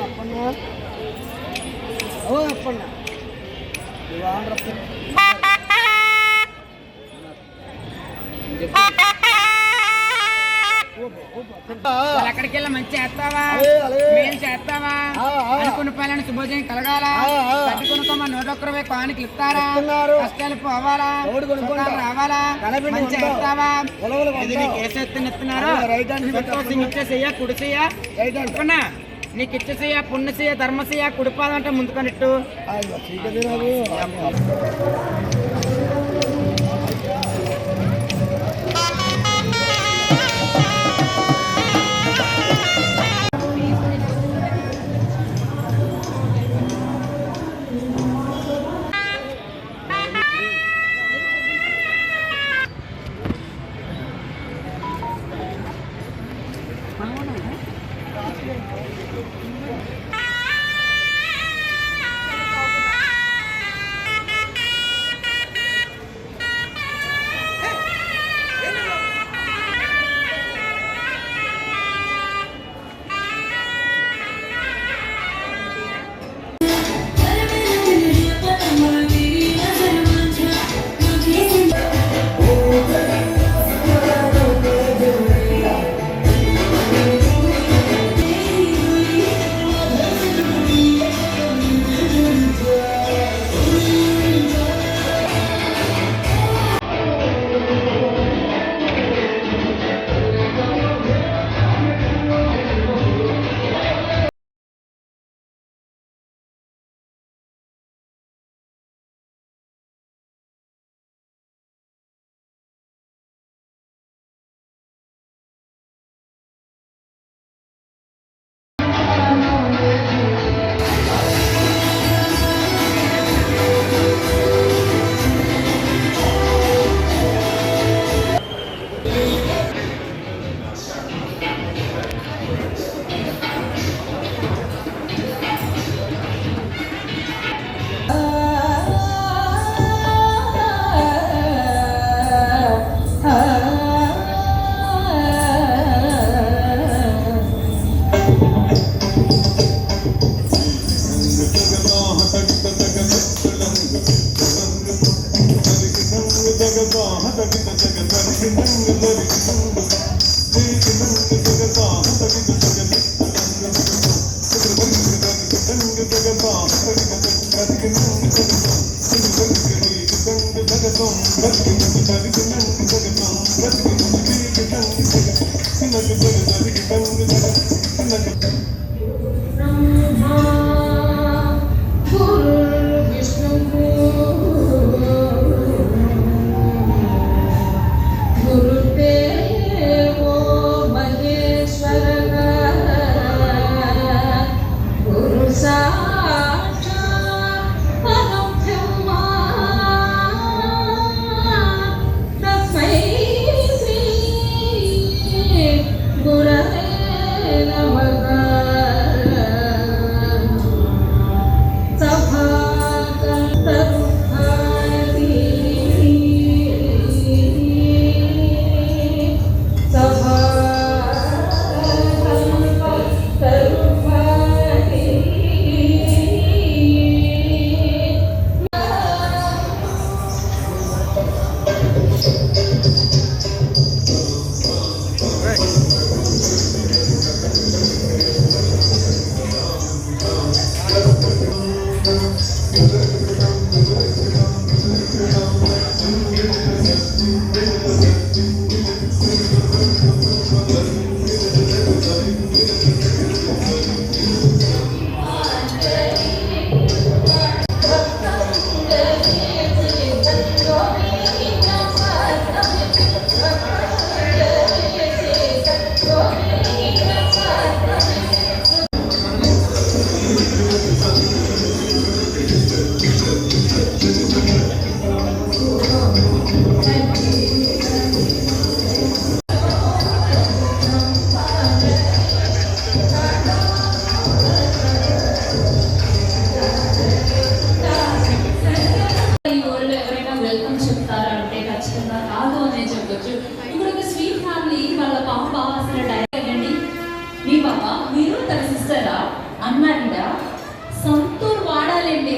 అప్పన్నా ఓ అప్పన్నా అక్కడికి వెళ్ళి మంచి చేస్తావా మేలు చేస్తావా అనుకున్న పనులను శుభోజనం కలగాలా కట్టుకునుకోమా 101 కానుకలు ఇస్తారా కష్టాలు పోవాలా రావాలా మంచి చేస్తావా కేసెత్తున్నారు ఇచ్చేసయ్యా కుడిసయ్యా నీకు ఇచ్చేసయ్యా పుణ్యసయ్య ధర్మసయ్య కుడిపాదంటే ముందుకొనిట్టు Hey!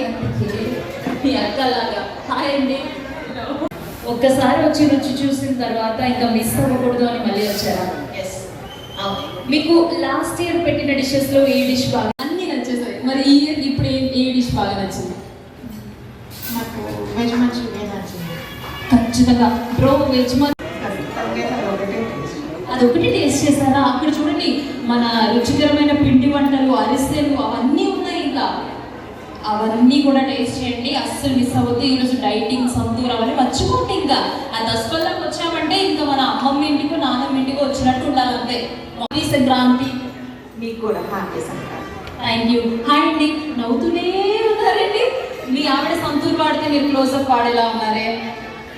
అండి మీ అక్కలాగా. హాయ్ అండి. ఒక్కసారి వచ్చి రుచి చూసిన తర్వాత ఇంకా మిస్ అవ్వకూడదు అని మళ్ళీ వచ్చారా? ఎస్. మీకు లాస్ట్ ఇయర్ పెట్టిన డిషెస్లో ఏ డిష్ బాగా? అన్నీ నచ్చేసాయి. మరి ఈ ఇయర్ ఇప్పుడు ఏ డిష్ బాగా నచ్చింది? నాకు వెజ్ మంచూరియా నచ్చింది. ఖచ్చితంగా బ్రో వెజ్ అదొకటి టేస్ట్ చేశారా? అక్కడ చూడండి మన రుచికరమైన పిండి వంటలు, అరిసెలు అవన్నీ ఉన్నాయి. ఇంకా అవన్నీ కూడా టేస్ట్ చేయండి, అస్సలు మిస్ అవ్వద్దు. ఈరోజు డైటింగ్ సంతూర్ అవన్నీ మర్చిపోండి. ఇంకా ఆ దసపల్లకు వచ్చామంటే ఇంకా మన అమ్మమ్మ ఇంటికి నాన్నమ్మ ఇంటికి వచ్చినట్టు ఉండాలంతే. హ్యాపీ సంక్రాంతి. మీకు కూడా happy Sankranti. Thank you. Hi అండి. నవ్వుతూనే ఉన్నారండి. మీ ఆవిడ సంతూర్ వాడితే మీరు క్లోజ్అప్ వాడేలా ఉన్నారే,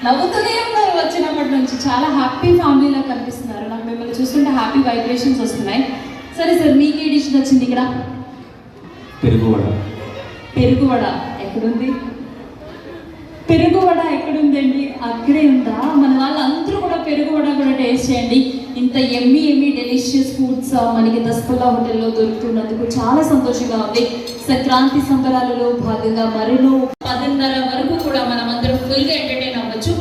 నవ్వుతూనే ఉన్నారు వచ్చినప్పటి నుంచి. చాలా హ్యాపీ ఫ్యామిలీలా కనిపిస్తున్నారు. నాకు మిమ్మల్ని చూస్తుంటే హ్యాపీ వైబ్రేషన్స్ వస్తున్నాయి. సరే సార్, మీకే డిష్ నచ్చింది ఇక్కడ? పెరుగువడ. పెరుగువడ ఎక్కడుంది? పెరుగువడ ఎక్కడుందండి? అక్కడే ఉందా? మన వాళ్ళందరూ కూడా పెరుగువడ కూడా టేస్ట్ చేయండి. ఇంత ఎమ్మి డెలిషియస్ ఫుడ్స్ మనకి దసపల్లా హోటల్లో దొరుకుతున్నందుకు చాలా సంతోషంగా ఉంది. సంక్రాంతి సంబరాలలో భాగంగా మరో 10:30 వరకు కూడా మనం అందరం ఫుల్గా ఎంటర్టైన్ అవ్వచ్చు.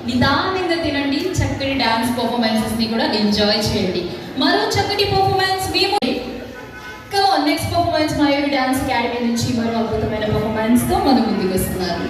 నిదానంగా తినండి, చక్కటి డాన్స్ పర్ఫార్మెన్సెస్ని కూడా ఎంజాయ్ చేయండి. మరో చక్కటి పర్ఫార్మెన్స్ మేము next performance Mayuri dance academy నుంచి మరో అద్భుతమైన పర్ఫార్మెన్స్తో మన ముందుకు వస్తున్నారు.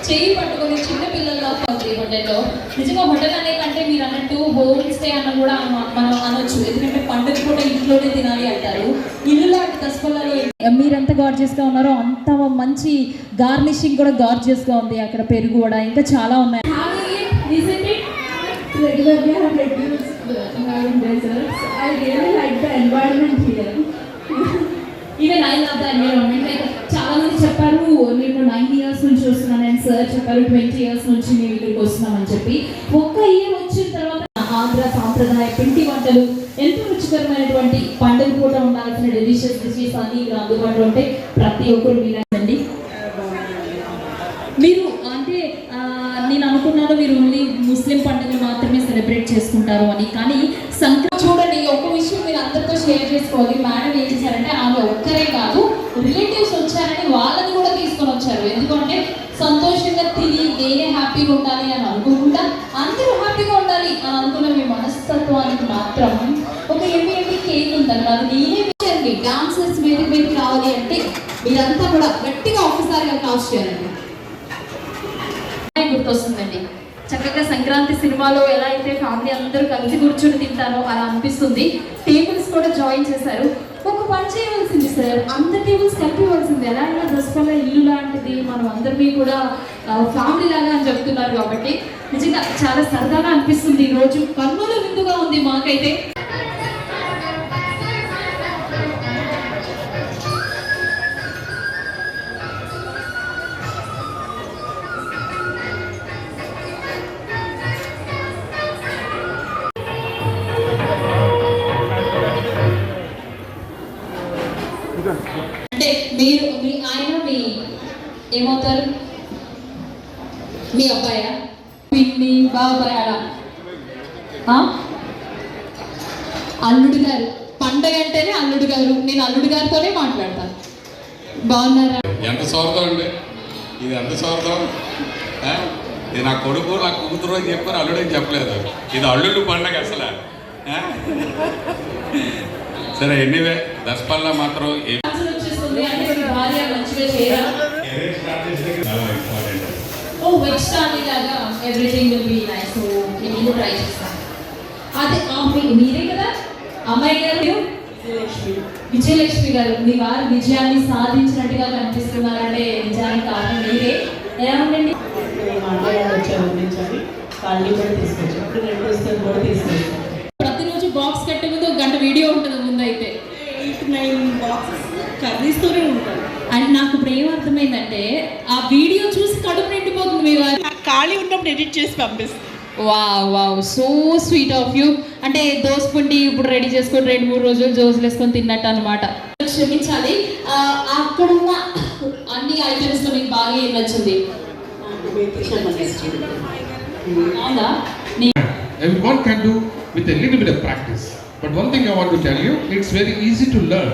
చేయి పట్టుకొని చిన్న పిల్లల్లో హోటల్లో నిజంగా హోటల్ అనే కంటే మీరు అన్నట్టు హోమ్ స్టే అన్న కూడా మనం అనొచ్చు. ఎందుకంటే పండుగ కూడా ఇంట్లోనే తినాలి అంటారు. ఇల్లు లాంటి దసపల్లలో మీరెంత గార్జియస్గా ఉన్నారో అంత మంచి గార్నిషింగ్ కూడా గార్జియస్గా ఉంది. అక్కడ పెరుగు కూడా ఇంకా చాలా ఉన్నాయి. Even I love the environment. Like చాలా మంది చెప్పారు నేను 9 years నుంచి వస్తున్నాను, అండ్ సార్ చెప్పారు 20 years నుంచి మేము ఇక్కడికి వస్తున్నామని చెప్పి. ఒక్క ఇయర్ వచ్చిన తర్వాత ఆంధ్ర సాంప్రదాయ పిండి వంటలు ఎంతో రుచికరమైనటువంటి పండుగ పూట ఉండాల్సిన డెలిషియస్ డిషెస్ అన్ని ఇక్కడ అందుబాటులో ఉంటే ప్రతి ఒక్కరు వినండి. మీరు అంటే నేను అనుకున్నాను మీరు ఓన్లీ ముస్లిం పండుగలు మాత్రమే సెలబ్రేట్ చేసుకుంటారు అని, కానీ సంక్రాంతి చూడండి ఒక్క విషయం మీరు అందరితో షేర్ చేసుకోవాలి. మేడం ఏం చేశారంటే ఆమె ఒక్కరే కాదు రిలేటివ్స్ వచ్చారని వాళ్ళని కూడా తీసుకొని వచ్చారు. ఎందుకంటే సంతోషంగా తిని నేనే హ్యాపీగా ఉండాలి అని అనుకోకుండా అందరూ హ్యాపీగా ఉండాలి అని అనుకున్న మీ మనస్తత్వానికి మాత్రం ఒక ఎమ్మి కేక్ ఉంటుంది. అది నేనే ఇచ్చారండి. డాన్సర్స్ మీద కావాలి అంటే మీరంతా కూడా గట్టిగా ఒక్కసారిగా కాస్ట్ చేయాలండి. గుర్తొస్తుందండి చక్కగా సంక్రాంతి సినిమాలో ఎలా అయితే ఫ్యామిలీ అందరూ కలిసి కూర్చొని తింటారో అలా అనిపిస్తుంది. టేబుల్స్ కూడా జాయిన్ చేశారు. ఒక పని చేయవలసింది సార్, అందరు టేబుల్స్ కలిపివలసింది. ఎలా అయినా దసపల్లా ఇల్లు లాంటిది, మనం అందరినీ కూడా ఫ్యామిలీ లాగా అని చెప్తున్నారు కాబట్టి నిజంగా చాలా సరదాగా అనిపిస్తుంది. ఈరోజు కన్నుల విందుగా ఉంది మాకైతే. మీరు ఆయన మీ ఏమవుతారు? మీ అబ్బాయా, పిన్ని, బాబాయ్ అలా? అల్లుడు గారు. పండగ అంటేనే అల్లుడు గారు. నేను అల్లుడు గారితోనే మాట్లాడతాను. బాగున్నారా? ఎంత స్వార్థం అండి ఇది, ఎంత స్వార్థం. ఇది నా కొడుకు నా కూతురు అని చెప్పారు, అల్లుడని చెప్పలేదు. ఇది అల్లుళ్ళు పండగ అసలు. సరే ఎనీవే దసపల్లా మాత్రం వచ్చేస్తుంది అంటే మీ భార్య మంచిగా చేయాలి. చాలా ఇంపార్టెంట్. ఓ వెజ్ స్టార్టీ లాగా everything will be nice. So నేను ట్రై చేస్తాను. అదే మీరే కదా అమ్మాయి గారు, విజయలక్ష్మి గారు. మీ వారు విజయాన్ని సాధించినట్టుగా కనిపిస్తున్నారంటే నిజానికి కారణం మీరే. ఎలా ఉండండి? ప్రతిరోజు బాక్స్ కట్టే ముందు 1 గంట వీడియో ఉంటుంది ముందు అయితే 8-9 బాక్సెస్ కర్రీస్తూనే ఉంటాను. అండ్ నాకు ఇప్పుడు ఏమర్థమైందంటే ఆ వీడియో చూసి కడుపు నిండిపోతుంది మీ వారు. ఖాళీ ఉన్నప్పుడు ఎడిట్ చేసి పంపిస్తాను. Wow so sweet of you. అంటే దోసపిండి ఇప్పుడు రెడీ చేసుకొని 2-3 రోజులు జోజులు వేసుకొని తిన్నట్టు అనమాట. క్షమించాలి, అక్కడ ఉన్న అన్ని ఐటమ్స్ లో మీకు బాగా ఏం నచ్చింది? అవునా? Everyone can do with a little bit of practice. But one thing I want to tell you, it's very easy to learn.